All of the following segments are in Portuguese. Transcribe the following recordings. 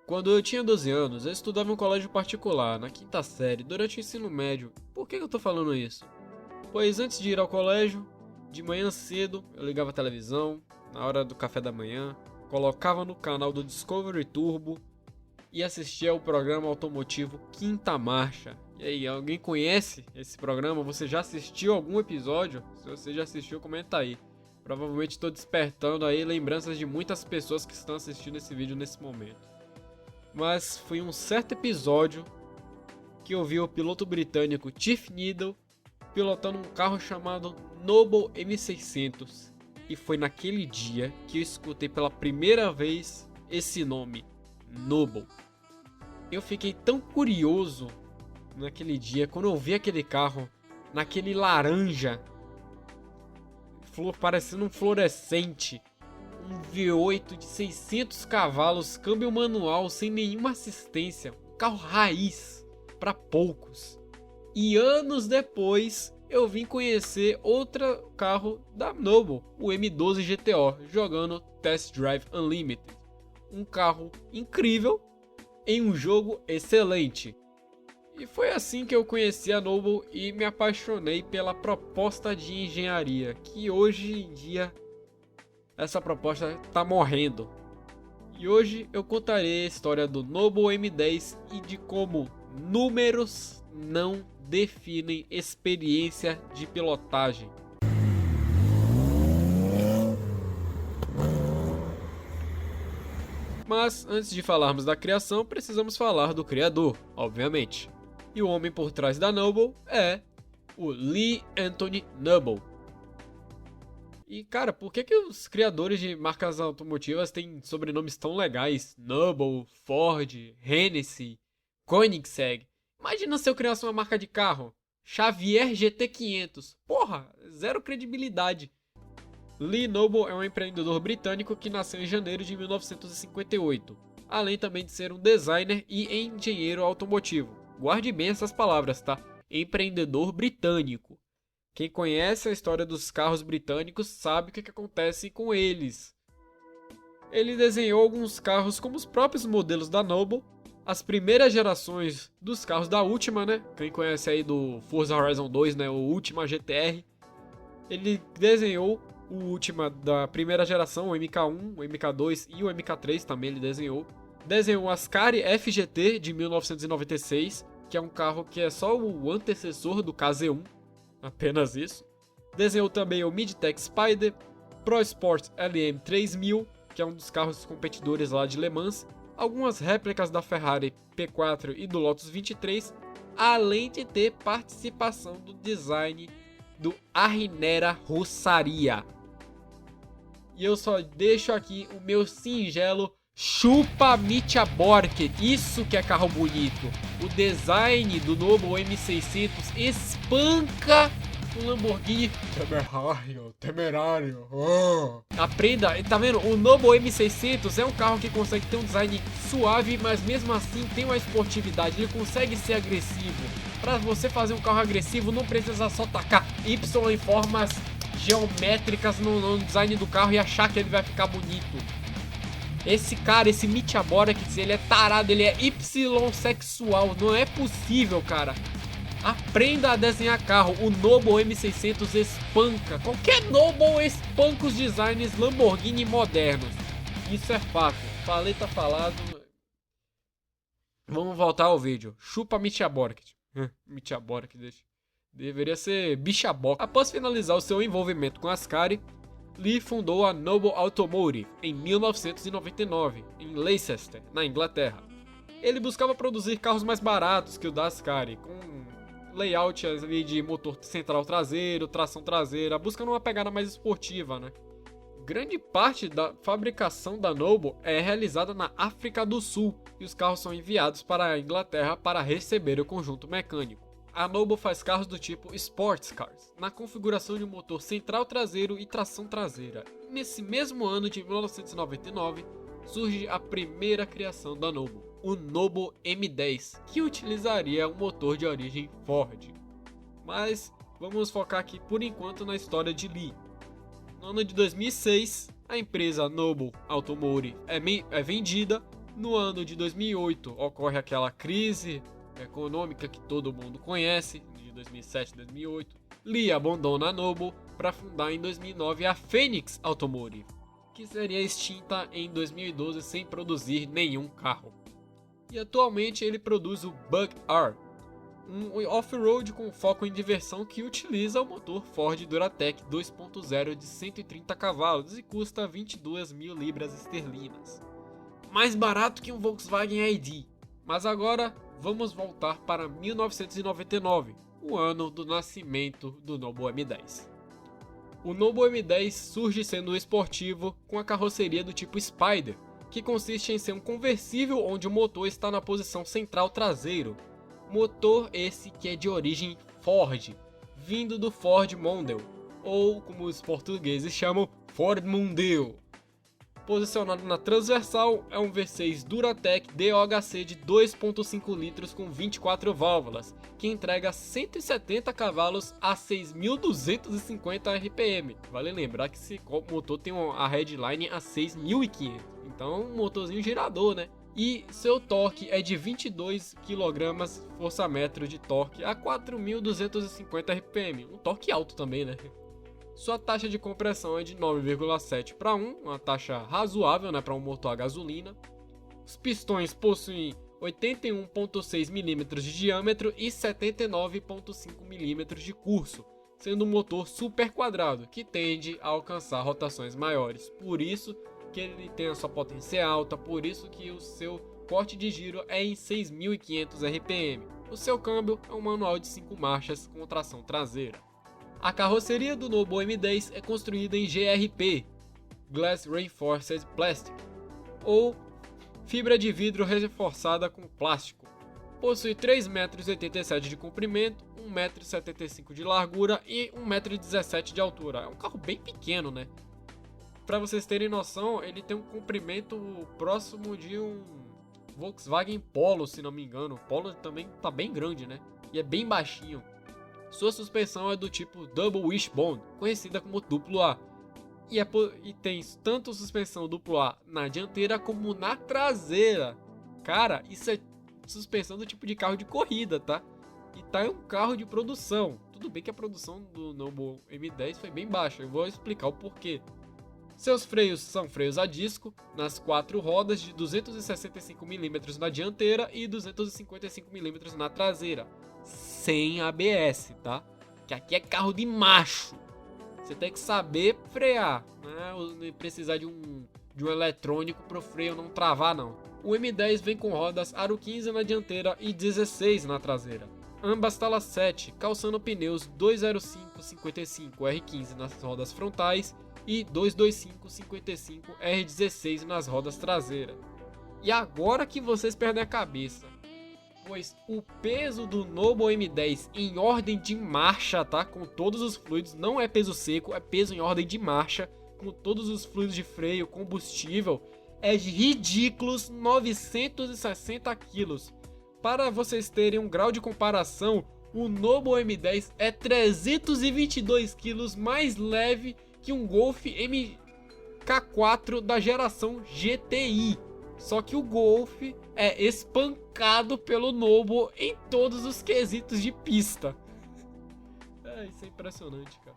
Quando eu tinha 12 anos, eu estudava em um colégio particular, na quinta série, durante o ensino médio. Por que eu tô falando isso? Pois antes de ir ao colégio, de manhã cedo, eu ligava a televisão, na hora do café da manhã, colocava no canal do Discovery Turbo e assistia ao programa automotivo Quinta Marcha. E aí, alguém conhece esse programa? Você já assistiu algum episódio? Se você já assistiu, comenta aí. Provavelmente estou despertando aí lembranças de muitas pessoas que estão assistindo esse vídeo nesse momento. Mas foi um certo episódio que eu vi o piloto britânico Chief Needle pilotando um carro chamado Noble M600. E foi naquele dia que eu escutei pela primeira vez esse nome, Noble. Eu fiquei tão curioso naquele dia, quando eu vi aquele carro, naquele laranja, parecendo um fluorescente, um V8 de 600 cavalos, câmbio manual, sem nenhuma assistência, um carro raiz, para poucos. E anos depois, eu vim conhecer outro carro da Noble, o M12 GTO, jogando Test Drive Unlimited. Um carro incrível, em um jogo excelente. E foi assim que eu conheci a Noble e me apaixonei pela proposta de engenharia, que hoje em dia essa proposta está morrendo. E hoje eu contarei a história do Noble M10 e de como números não definem experiência de pilotagem. Mas antes de falarmos da criação, precisamos falar do criador, obviamente. E o homem por trás da Noble é o Lee Anthony Noble. E cara, por que os criadores de marcas automotivas têm sobrenomes tão legais? Noble, Ford, Hennessy, Koenigsegg. Imagina se eu criasse uma marca de carro. Xavier GT500. Porra, zero credibilidade. Lee Noble é um empreendedor britânico que nasceu em janeiro de 1958. Além também de ser um designer e engenheiro automotivo. Guarde bem essas palavras, tá? Empreendedor britânico. Quem conhece a história dos carros britânicos sabe o que acontece com eles. Ele desenhou alguns carros como os próprios modelos da Noble, as primeiras gerações dos carros da Ultima, né? Quem conhece aí do Forza Horizon 2, né? O Ultima GTR. Ele desenhou o Ultima da primeira geração, o MK1, o MK2 e o MK3 também ele desenhou. Desenhou o Ascari FGT de 1996, que é um carro que é só o antecessor do KZ1. Apenas isso. Desenhou também o Midtech Spider, Pro Sport LM 3000, que é um dos carros competidores lá de Le Mans, algumas réplicas da Ferrari P4 e do Lotus 23, além de ter participação do design do Arrinera Russaria. E eu só deixo aqui o meu singelo chupa Mitja Bork, isso que é carro bonito. O design do Noble M600 espanca o Lamborghini temerário. Aprenda, tá vendo? O Noble M600 é um carro que consegue ter um design suave, mas mesmo assim tem uma esportividade. Ele consegue ser agressivo. Para você fazer um carro agressivo, não precisa só tacar Y em formas geométricas no design do carro e achar que ele vai ficar bonito. Esse cara, esse Mitja Bork, ele é tarado, ele é Y-sexual. Não é possível, cara. Aprenda a desenhar carro. O Noble M600 espanca. Qualquer Noble espanca os designs Lamborghini modernos. Isso é fato. Falei, tá falado. Vamos voltar ao vídeo. Chupa Mitja Bork. Mitja Bork, deveria ser Bichaboc. Após finalizar o seu envolvimento com Ascari, Lee fundou a Noble Automotive em 1999, em Leicester, na Inglaterra. Ele buscava produzir carros mais baratos que o da Ascari, com layout ali de motor central traseiro, tração traseira, buscando uma pegada mais esportiva, né? Grande parte da fabricação da Noble é realizada na África do Sul e os carros são enviados para a Inglaterra para receber o conjunto mecânico. A Noble faz carros do tipo Sports Cars, na configuração de um motor central traseiro e tração traseira. Nesse mesmo ano de 1999, surge a primeira criação da Noble, o Noble M10, que utilizaria um motor de origem Ford. Mas vamos focar aqui por enquanto na história de Lee. No ano de 2006, a empresa Noble Automotive é vendida No ano de 2008 ocorre aquela crise econômica que todo mundo conhece, de 2007 e 2008. Lee abandona a Noble para fundar em 2009 a Phoenix Automotive, que seria extinta em 2012 sem produzir nenhum carro. E atualmente ele produz o Bug R, um off-road com foco em diversão que utiliza o motor Ford Duratec 2.0 de 130 cavalos e custa 22 mil libras esterlinas. Mais barato que um Volkswagen ID. Mas agora vamos voltar para 1999, o ano do nascimento do Noble M10. O Noble M10 surge sendo esportivo com a carroceria do tipo Spider, que consiste em ser um conversível onde o motor está na posição central traseiro. Motor esse que é de origem Ford, vindo do Ford Mondeo, ou como os portugueses chamam, Ford Mondeo. Posicionado na transversal, é um V6 Duratec DOHC de 2.5 litros com 24 válvulas, que entrega 170 cavalos a 6.250 RPM. Vale lembrar que esse motor tem a headline a 6.500, então um motorzinho girador, né? E seu torque é de 22 kgfm de torque a 4.250 RPM, um torque alto também, né? Sua taxa de compressão é de 9,7 para 1, uma taxa razoável, né, para um motor a gasolina. Os pistões possuem 81,6 mm de diâmetro e 79,5 mm de curso, sendo um motor super quadrado, que tende a alcançar rotações maiores. Por isso que ele tem a sua potência alta, por isso que o seu corte de giro é em 6.500 RPM. O seu câmbio é um manual de 5 marchas com tração traseira. A carroceria do Noble M10 é construída em GRP, Glass Reinforced Plastic, ou fibra de vidro reforçada com plástico. Possui 3,87 m de comprimento, 1,75 m de largura e 1,17 m de altura. É um carro bem pequeno, né? Para vocês terem noção, ele tem um comprimento próximo de um Volkswagen Polo, se não me engano. O Polo também tá bem grande, né? E é bem baixinho. Sua suspensão é do tipo Double Wishbone, conhecida como duplo A, e tem tanto suspensão duplo A na dianteira como na traseira. Cara, isso é suspensão do tipo de carro de corrida, tá? E tá em um carro de produção. Tudo bem que a produção do Noble M10 foi bem baixa, eu vou explicar o porquê. Seus freios são freios a disco, nas 4 rodas de 265 mm na dianteira e 255 mm na traseira. Sem ABS, tá? Que aqui é carro de macho. Você tem que saber frear, né? Precisar de um eletrônico pro freio não travar, não. O M10 vem com rodas Aro 15 na dianteira e 16 na traseira. Ambas talas 7, calçando pneus 205/55 R15 nas rodas frontais e 225/55 R16 nas rodas traseiras. E agora que vocês perdem a cabeça, pois o peso do Noble M10 em ordem de marcha, tá? Com todos os fluidos, não é peso seco, é peso em ordem de marcha, com todos os fluidos de freio, combustível, é de ridículos 960 quilos. Para vocês terem um grau de comparação, o Noble M10 é 322 quilos mais leve que um Golf MK4 da geração GTI. Só que o Golf é espancado pelo Noble em todos os quesitos de pista. Isso é impressionante, cara.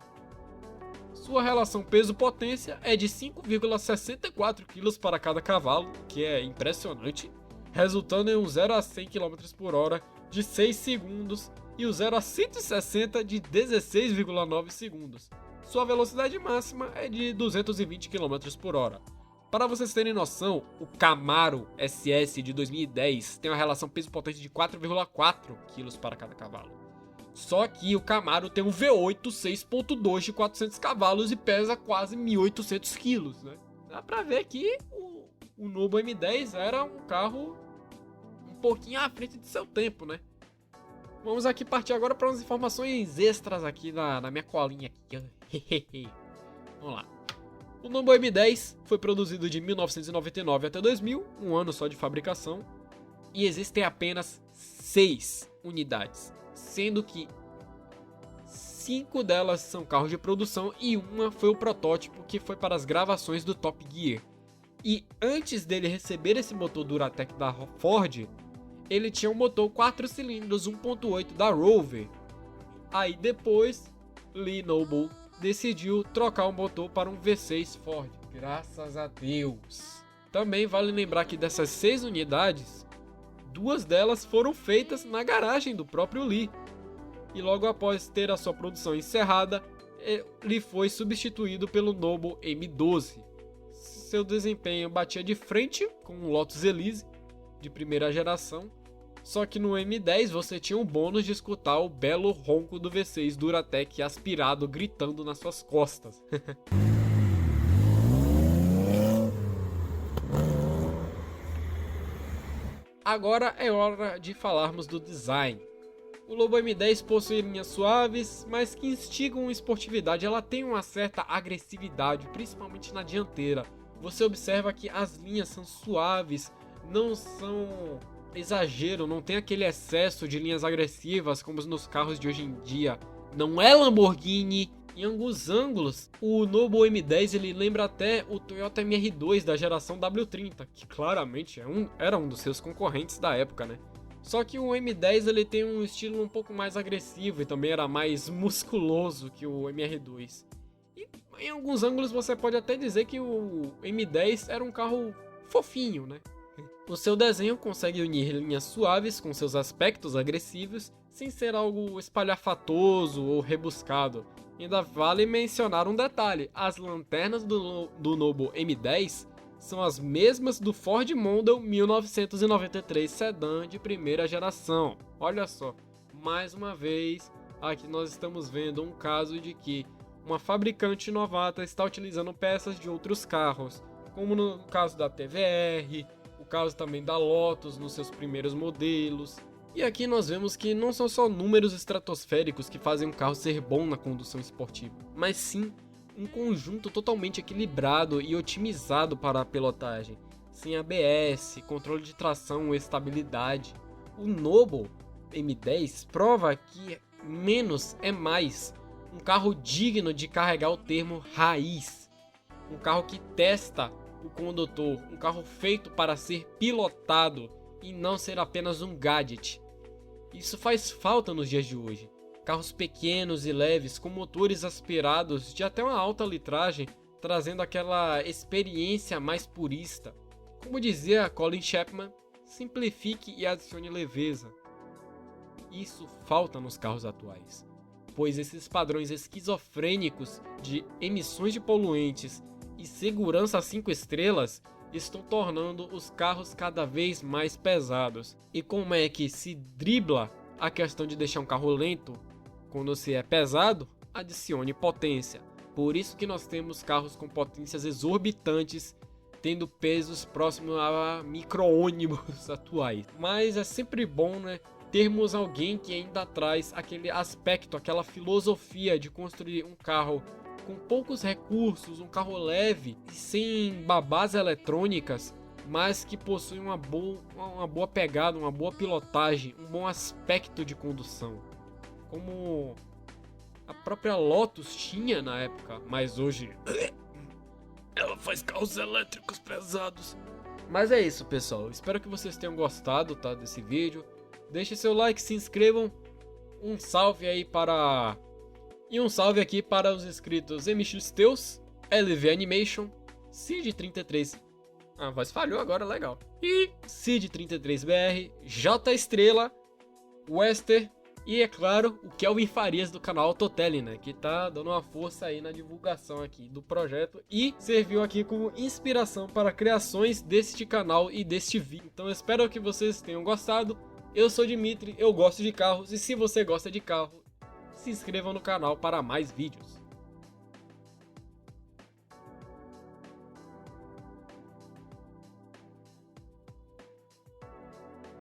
Sua relação peso-potência é de 5,64 kg para cada cavalo, que é impressionante, resultando em um 0 a 100 km por hora de 6 segundos e o 0 a 160 de 16,9 segundos. Sua velocidade máxima é de 220 km por hora. Para vocês terem noção, o Camaro SS de 2010 tem uma relação peso-potência de 4,4 kg para cada cavalo. Só que o Camaro tem um V8 6.2 de 400 cavalos e pesa quase 1.800 kg, né? Dá pra ver que o Noble M10 era um carro um pouquinho à frente de seu tempo, né? Vamos aqui partir agora para umas informações extras aqui na minha colinha aqui. Vamos lá. O Noble M10 foi produzido de 1999 até 2000, um ano só de fabricação, e existem apenas 6 unidades, sendo que 5 delas são carros de produção e uma foi o protótipo que foi para as gravações do Top Gear. E antes dele receber esse motor Duratec da Ford, ele tinha um motor 4 cilindros 1.8 da Rover. Aí depois, Lee Noble decidiu trocar o motor para um V6 Ford. Graças a Deus! Também vale lembrar que dessas 6 unidades, 2 delas foram feitas na garagem do próprio Lee. E logo após ter a sua produção encerrada, ele foi substituído pelo Noble M12. Seu desempenho batia de frente com o Lotus Elise de primeira geração, só que no M10 você tinha o bônus de escutar o belo ronco do V6 Duratec aspirado gritando nas suas costas. Agora é hora de falarmos do design. O Lobo M10 possui linhas suaves, mas que instigam esportividade. Ela tem uma certa agressividade, principalmente na dianteira. Você observa que as linhas são suaves, não são exagero, não tem aquele excesso de linhas agressivas como nos carros de hoje em dia. Não é Lamborghini. Em alguns ângulos, o Noble M10 ele lembra até o Toyota MR2 da geração W30, que claramente era um dos seus concorrentes da época, né? Só que o M10 ele tem um estilo um pouco mais agressivo e também era mais musculoso que o MR2. E em alguns ângulos você pode até dizer que o M10 era um carro fofinho, né? O seu desenho consegue unir linhas suaves com seus aspectos agressivos, sem ser algo espalhafatoso ou rebuscado. Ainda vale mencionar um detalhe: as lanternas do Noble M10 são as mesmas do Ford Mondeo 1993 Sedan de primeira geração. Olha só, mais uma vez, aqui nós estamos vendo um caso de que uma fabricante novata está utilizando peças de outros carros, como no caso da TVR, o caso também da Lotus nos seus primeiros modelos. E aqui nós vemos que não são só números estratosféricos que fazem um carro ser bom na condução esportiva, mas sim um conjunto totalmente equilibrado e otimizado para a pilotagem, sem ABS, controle de tração e estabilidade. O Noble M10 prova que menos é mais, um carro digno de carregar o termo raiz, um carro que testa o condutor, um carro feito para ser pilotado e não ser apenas um gadget. Isso faz falta nos dias de hoje. Carros pequenos e leves com motores aspirados de até uma alta litragem, trazendo aquela experiência mais purista. Como dizia Colin Chapman, simplifique e adicione leveza. Isso falta nos carros atuais, pois esses padrões esquizofrênicos de emissões de poluentes e segurança 5 estrelas estão tornando os carros cada vez mais pesados. E como é que se dribla a questão de deixar um carro lento quando se é pesado? Adicione potência. Por isso que nós temos carros com potências exorbitantes, tendo pesos próximos a micro-ônibus atuais. Mas é sempre bom, né, termos alguém que ainda traz aquele aspecto, aquela filosofia de construir um carro com poucos recursos, um carro leve e sem babás eletrônicas, mas que possui uma boa pegada, uma boa pilotagem, um bom aspecto de condução, como a própria Lotus tinha na época, mas hoje ela faz carros elétricos pesados. Mas é isso, pessoal, espero que vocês tenham gostado, tá, desse vídeo. Deixe seu like, se inscrevam, um salve aí para... E um salve aqui para os inscritos MX Teus, LV Animation, Cid33. Ah, a voz falhou agora, legal. E Cid33BR, J Estrela, Wester e, é claro, o Kelvin Farias do canal Autotele, né? Que tá dando uma força aí na divulgação aqui do projeto e serviu aqui como inspiração para criações deste canal e deste vídeo. Então eu espero que vocês tenham gostado. Eu sou Dimitri, eu gosto de carros e se você gosta de carro, se inscreva no canal para mais vídeos.